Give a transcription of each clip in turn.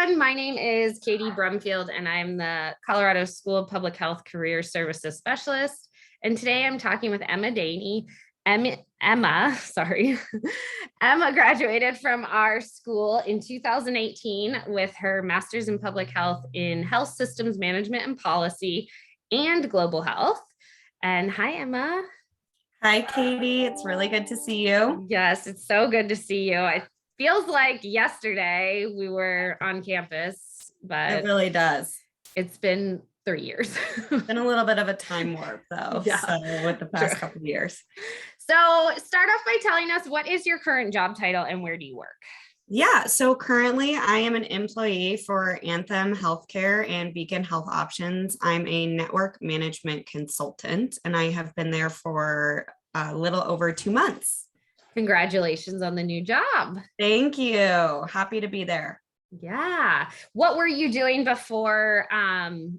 everyone. My name is Katie Brumfield, and I'm the Colorado School of Public Health Career Services Specialist. And today I'm talking with Emma Dayney. Emma graduated from our school in 2018 with her master's in public health in health systems management and policy and global health. And hi, Emma. Hi, Katie. It's really good to see you. Yes, it's so good to see you. It feels like yesterday we were on campus, but it really does. It's been 3 years. It's been a little bit of a time warp, though. Yeah, so with the past couple of years. So start off by telling us, what is your current job title and where do you work? Yeah, so currently I am an employee for Anthem Healthcare and Beacon Health Options. I'm a network management consultant, and I have been there for a little over 2 months. Congratulations on the new job. Thank you. Happy to be there. Yeah. What were you doing before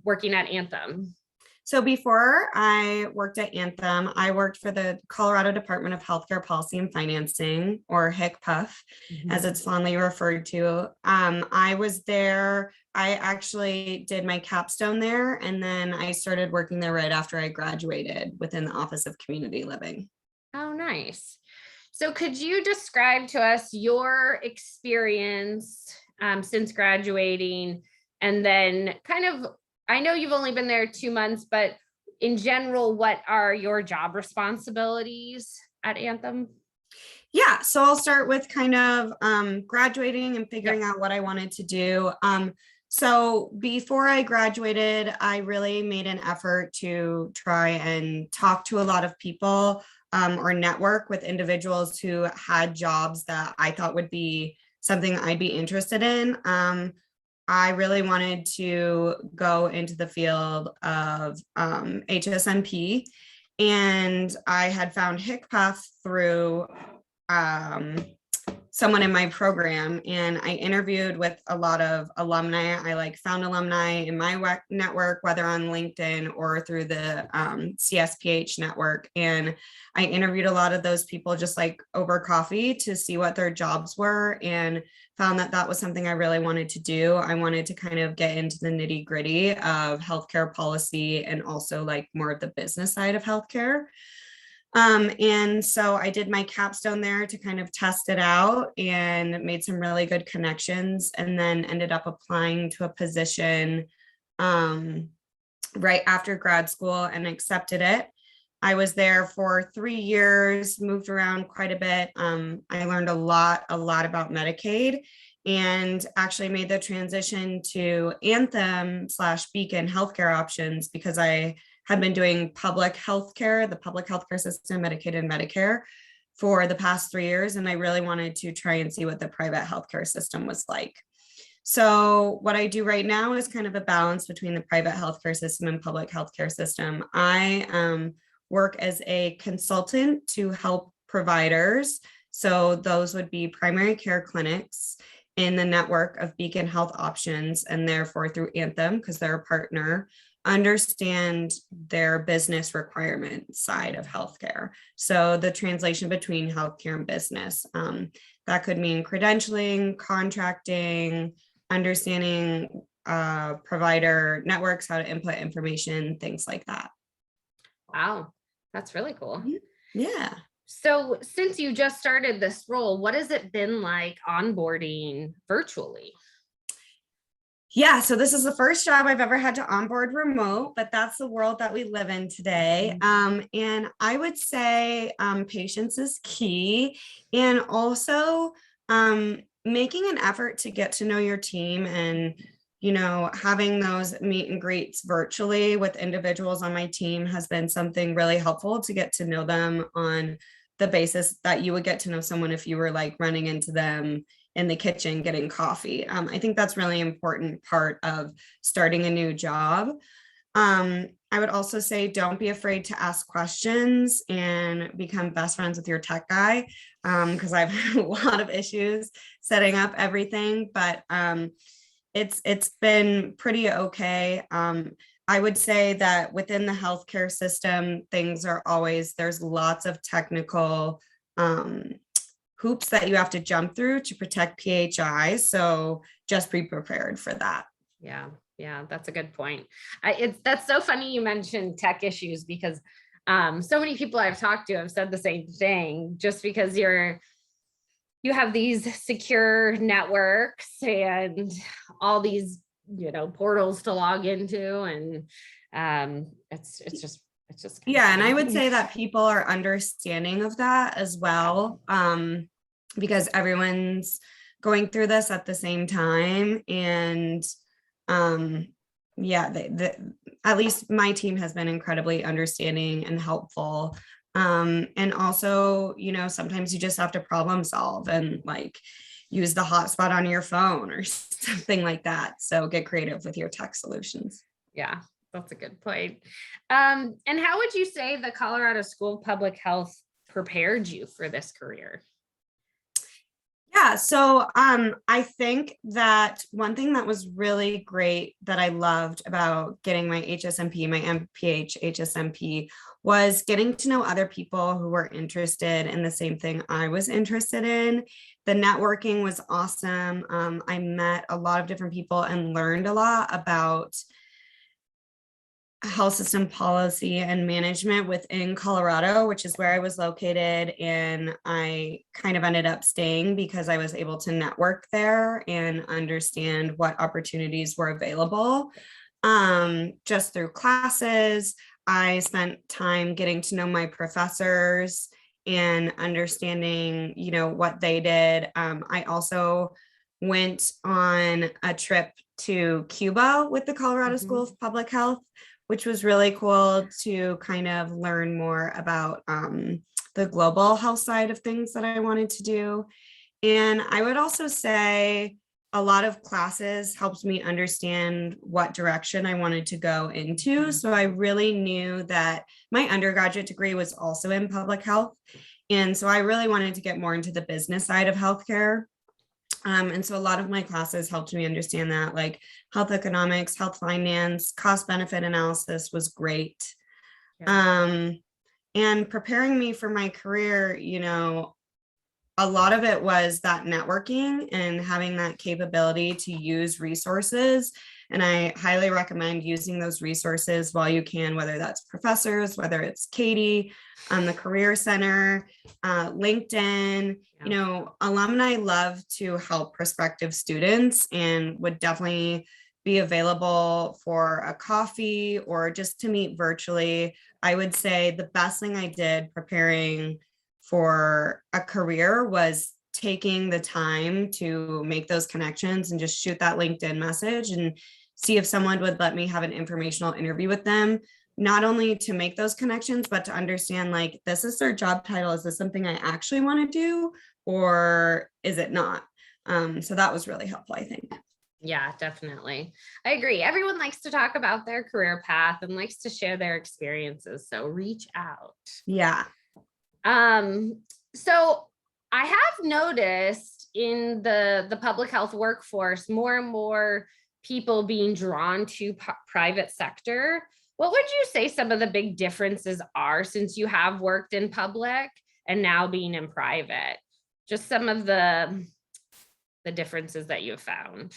working at Anthem? So before I worked at Anthem, I worked for the Colorado Department of Healthcare Policy and Financing, or HCPF, as it's fondly referred to. I was there. I actually did my capstone there, and then I started working there right after I graduated within the Office of Community Living. Oh, nice. So could you describe to us your experience since graduating, and then kind of, I know you've only been there 2 months, but in general, what are your job responsibilities at Anthem? Yeah, so I'll start with kind of graduating and figuring out what I wanted to do. So before I graduated, I really made an effort to try and talk to a lot of people or network with individuals who had jobs that I thought would be something I'd be interested in. I really wanted to go into the field of HSNP, and I had found HCPF through someone in my program, and I interviewed with a lot of alumni. I found alumni in my network, whether on LinkedIn or through the CSPH network. And I interviewed a lot of those people just over coffee to see what their jobs were, and found that that was something I really wanted to do. I wanted to kind of get into the nitty gritty of healthcare policy and also more of the business side of healthcare. And so I did my capstone there to kind of test it out and made some really good connections, and then ended up applying to a position right after grad school and accepted it. I was there for 3 years, moved around quite a bit. I learned a lot about Medicaid, and actually made the transition to Anthem/Beacon Healthcare Options because I had been doing public healthcare, the public healthcare system, Medicaid and Medicare, for the past 3 years. And I really wanted to try and see what the private healthcare system was like. So what I do right now is kind of a balance between the private healthcare system and public healthcare system. I work as a consultant to help providers. So those would be primary care clinics in the network of Beacon Health Options, and therefore through Anthem, because they're a partner, understand their business requirement side of healthcare. So the translation between healthcare and business, that could mean credentialing, contracting, understanding provider networks, how to input information, things like that. Wow, that's really cool. Yeah. So since you just started this role, what has it been like onboarding virtually? Yeah, so this is the first job I've ever had to onboard remote, but that's the world that we live in today. And I would say patience is key, and also making an effort to get to know your team, and having those meet and greets virtually with individuals on my team has been something really helpful to get to know them on the basis that you would get to know someone if you were running into them in the kitchen getting coffee. I think that's really important part of starting a new job. I would also say don't be afraid to ask questions and become best friends with your tech guy, because I've had a lot of issues setting up everything, but it's been pretty okay. I would say that within the healthcare system, there's lots of technical hoops that you have to jump through to protect PHI. So just be prepared for that. Yeah. Yeah. That's a good point. That's so funny you mentioned tech issues because so many people I've talked to have said the same thing. Just because you have these secure networks and all these, portals to log into, and it's just yeah. And I would say that people are understanding of that as well, because everyone's going through this at the same time. And yeah, at least my team has been incredibly understanding and helpful. And also, sometimes you just have to problem solve and like use the hotspot on your phone or something like that. So get creative with your tech solutions. Yeah, that's a good point. And how would you say the Colorado School of Public Health prepared you for this career? Yeah, so I think that one thing that was really great that I loved about getting my HSMP, my MPH HSMP, was getting to know other people who were interested in the same thing I was interested in. The networking was awesome. I met a lot of different people and learned a lot about health system policy and management within Colorado, which is where I was located. And I kind of ended up staying because I was able to network there and understand what opportunities were available. Just through classes, I spent time getting to know my professors and understanding, what they did. I also went on a trip to Cuba with the Colorado School of Public Health, which was really cool to kind of learn more about the global health side of things that I wanted to do. And I would also say a lot of classes helped me understand what direction I wanted to go into. So I really knew that my undergraduate degree was also in public health. And so I really wanted to get more into the business side of healthcare. And so a lot of my classes helped me understand that, like health economics, health finance, cost benefit analysis was great. Yeah. And preparing me for my career, a lot of it was that networking and having that capability to use resources. And I highly recommend using those resources while you can, whether that's professors, whether it's Katie, the Career Center, LinkedIn. Alumni love to help prospective students and would definitely be available for a coffee or just to meet virtually. I would say the best thing I did preparing for a career was taking the time to make those connections and just shoot that LinkedIn message and see if someone would let me have an informational interview with them, not only to make those connections, but to understand, like, this is their job title. Is this something I actually want to do, or is it not? So that was really helpful, I think. Yeah, definitely. I agree. Everyone likes to talk about their career path and likes to share their experiences. So reach out. Yeah. So I have noticed in the public health workforce, more and more people being drawn to private sector. What would you say some of the big differences are since you have worked in public and now being in private? Just some of the differences that you've found.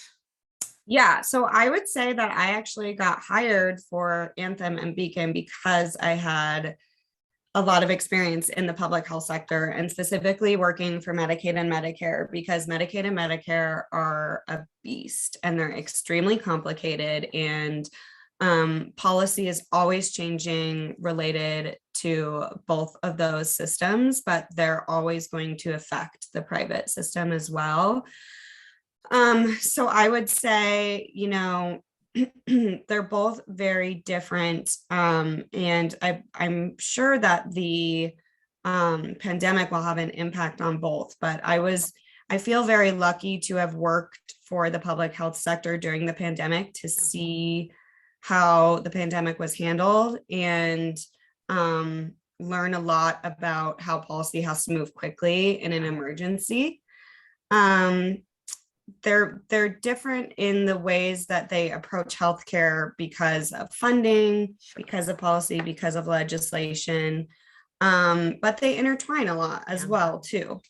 Yeah, so I would say that I actually got hired for Anthem and Beacon because I had a lot of experience in the public health sector and specifically working for Medicaid and Medicare, because Medicaid and Medicare are a beast and they're extremely complicated, and policy is always changing related to both of those systems, but they're always going to affect the private system as well. So I would say, they're both very different. And I'm sure that the pandemic will have an impact on both, but I feel very lucky to have worked for the public health sector during the pandemic to see how the pandemic was handled and learn a lot about how policy has to move quickly in an emergency. They're different in the ways that they approach healthcare because of funding, because of policy, because of legislation, but they intertwine a lot as well too.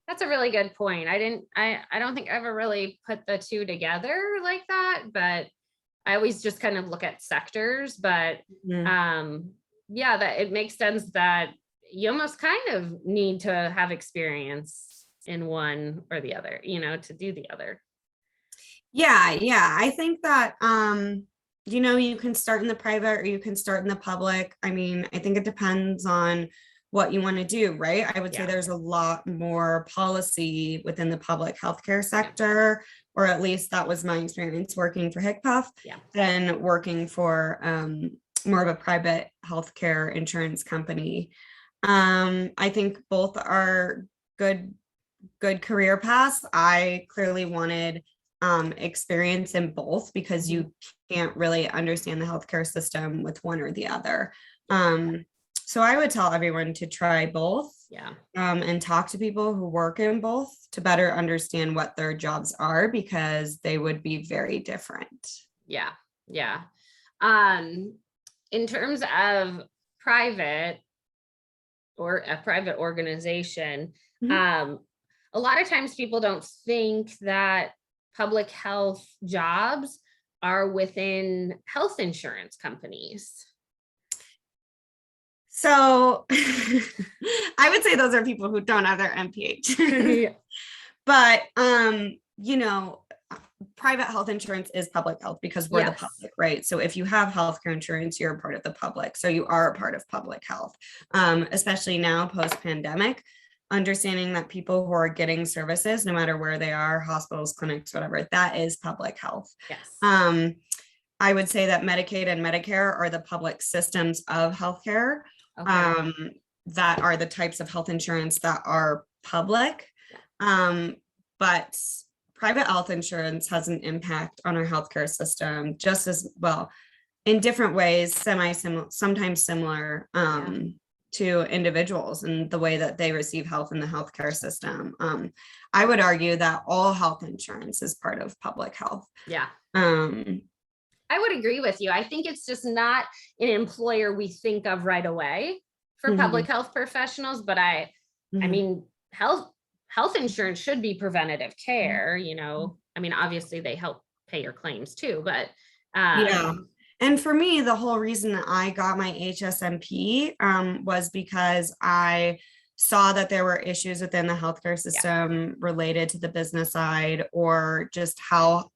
That's a really good point. I don't think I ever really put the two together like that, but I always just kind of look at sectors, but Mhm. yeah, that it makes sense that you almost kind of need to have experience in one or the other, to do the other. Yeah. I think that you can start in the private or you can start in the public. I mean, I think it depends on what you want to do, right? I would say Yeah. there's a lot more policy within the public healthcare Yeah. sector, or at least that was my experience working for HCPF Yeah. than working for more of a private healthcare insurance company. I think both are good career paths. I clearly wanted experience in both because you can't really understand the healthcare system with one or the other. So I would tell everyone to try both. Yeah. And talk to people who work in both to better understand what their jobs are because they would be very different. Yeah. Yeah. Um, in terms of private or a private organization, Mhm. um, a lot of times people don't think that public health jobs are within health insurance companies. So I would say those are people who don't have their MPH. Yeah. But private health insurance is public health because we're the Yes. public, right? So if you have healthcare insurance, you're a part of the public. So you are a part of public health, especially now post-pandemic, understanding that people who are getting services, no matter where they are, hospitals, clinics, whatever, that is public health. Yes. I would say that Medicaid and Medicare are the public systems of healthcare, Okay. that are the types of health insurance that are public. Yeah. But private health insurance has an impact on our healthcare system just as well in different ways, sometimes similar to individuals and the way that they receive health in the healthcare system. I would argue that all health insurance is part of public health. Yeah. Um, I would agree with you. I think it's just not an employer we think of right away for public mhm, health professionals, but I mhm. mean, health insurance should be preventative care, I mean, obviously they help pay your claims too, but Yeah. um And for me, the whole reason that I got my HSMP was because I saw that there were issues within the healthcare yeah, system related to the business side or just how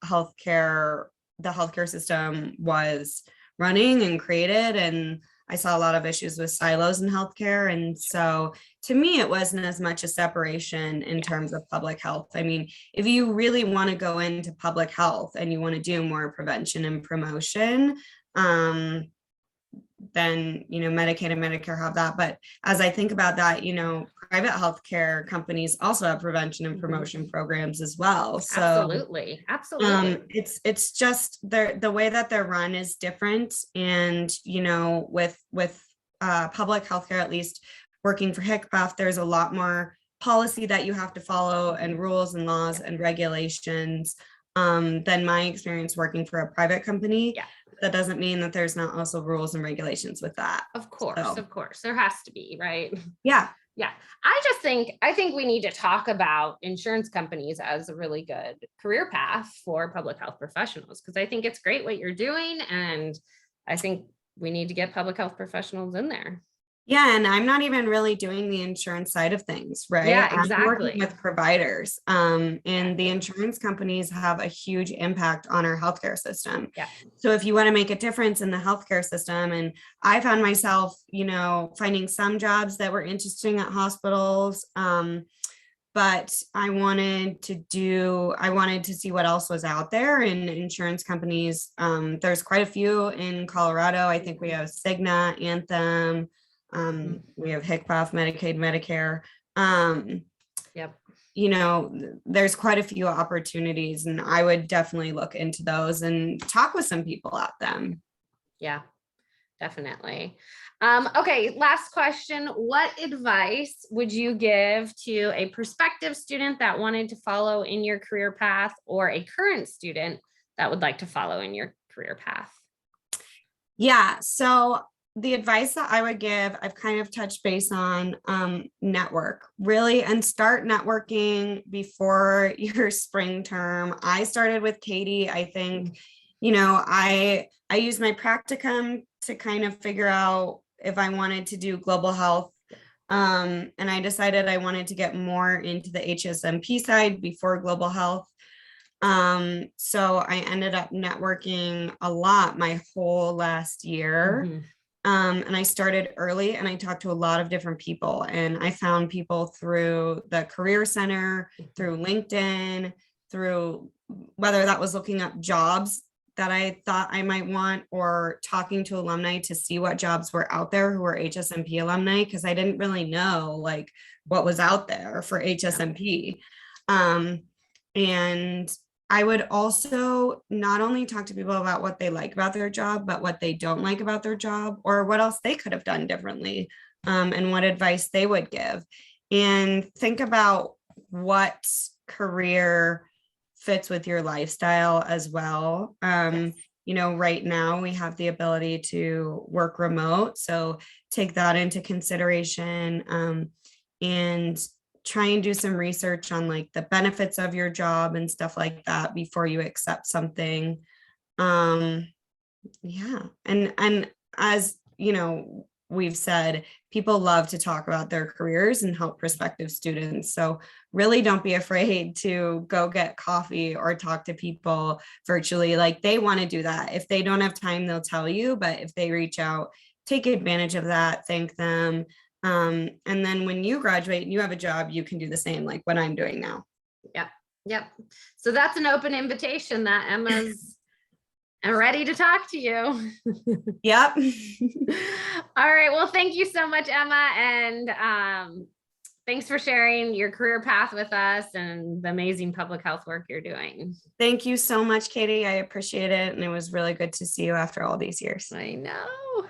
the healthcare system was running and created. And I saw a lot of issues with silos in healthcare. And so to me, it wasn't as much a separation in yeah, terms of public health. I mean, if you really want to go into public health and you want to do more prevention and promotion, um, then Medicaid and Medicare have that. But as I think about that, private healthcare companies also have prevention and mhm, promotion programs as well. So absolutely, absolutely, it's just the way that they're run is different. And with public healthcare, at least working for HCPF, there's a lot more policy that you have to follow and rules and laws yeah, and regulations than my experience working for a private company. yeah. That doesn't mean that there's not also rules and regulations with that. So Of course, there has to be, right? yeah. Yeah. I think we need to talk about insurance companies as a really good career path for public health professionals because I think it's great what you're doing and I think we need to get public health professionals in there. Yeah, and I'm not even really doing the insurance side of things, right? Yeah, I'm working exactly. with providers, and the Exactly. insurance companies have a huge impact on our healthcare system. Yeah. So if you want to make a difference in the healthcare system, and I found myself, finding some jobs that were interesting at hospitals, but I wanted to see what else was out there in insurance companies. There's quite a few in Colorado. I think we have Cigna, Anthem. We have HCPF, Medicaid, Medicare. Yep. There's quite a few opportunities, and I would definitely look into those and talk with some people at them. Yeah, definitely. Okay, last question. What advice would you give to a prospective student that wanted to follow in your career path or a current student that would like to follow in your career path? Yeah. So the advice that I would give, I've kind of touched base on, network really, and start networking before your spring term. I started with Katie. I think, I used my practicum to kind of figure out if I wanted to do global health. And I decided I wanted to get more into the HSMP side before global health. So I ended up networking a lot my whole last year. Mhm. And I started early and I talked to a lot of different people, and I found people through the Career Center, through LinkedIn, through whether that was looking up jobs that I thought I might want, or talking to alumni to see what jobs were out there who were HSMP alumni, because I didn't really know like what was out there for HSMP. And I would also not only talk to people about what they like about their job, but what they don't like about their job, or what else they could have done differently, and what advice they would give. And think about what career fits with your lifestyle as well. Right now we have the ability to work remote. So take that into consideration, and try and do some research on like the benefits of your job and stuff like that before you accept something. Yeah. And as we've said, people love to talk about their careers and help prospective students. So really don't be afraid to go get coffee or talk to people virtually. Like, they want to do that. If they don't have time, they'll tell you, but if they reach out, take advantage of that, thank them. And then when you graduate and you have a job, you can do the same, like what I'm doing now. Yep. So that's an open invitation that Emma's ready to talk to you. Yep. All right. Well, thank you so much, Emma. And thanks for sharing your career path with us and the amazing public health work you're doing. Thank you so much, Katie. I appreciate it. And it was really good to see you after all these years. I know.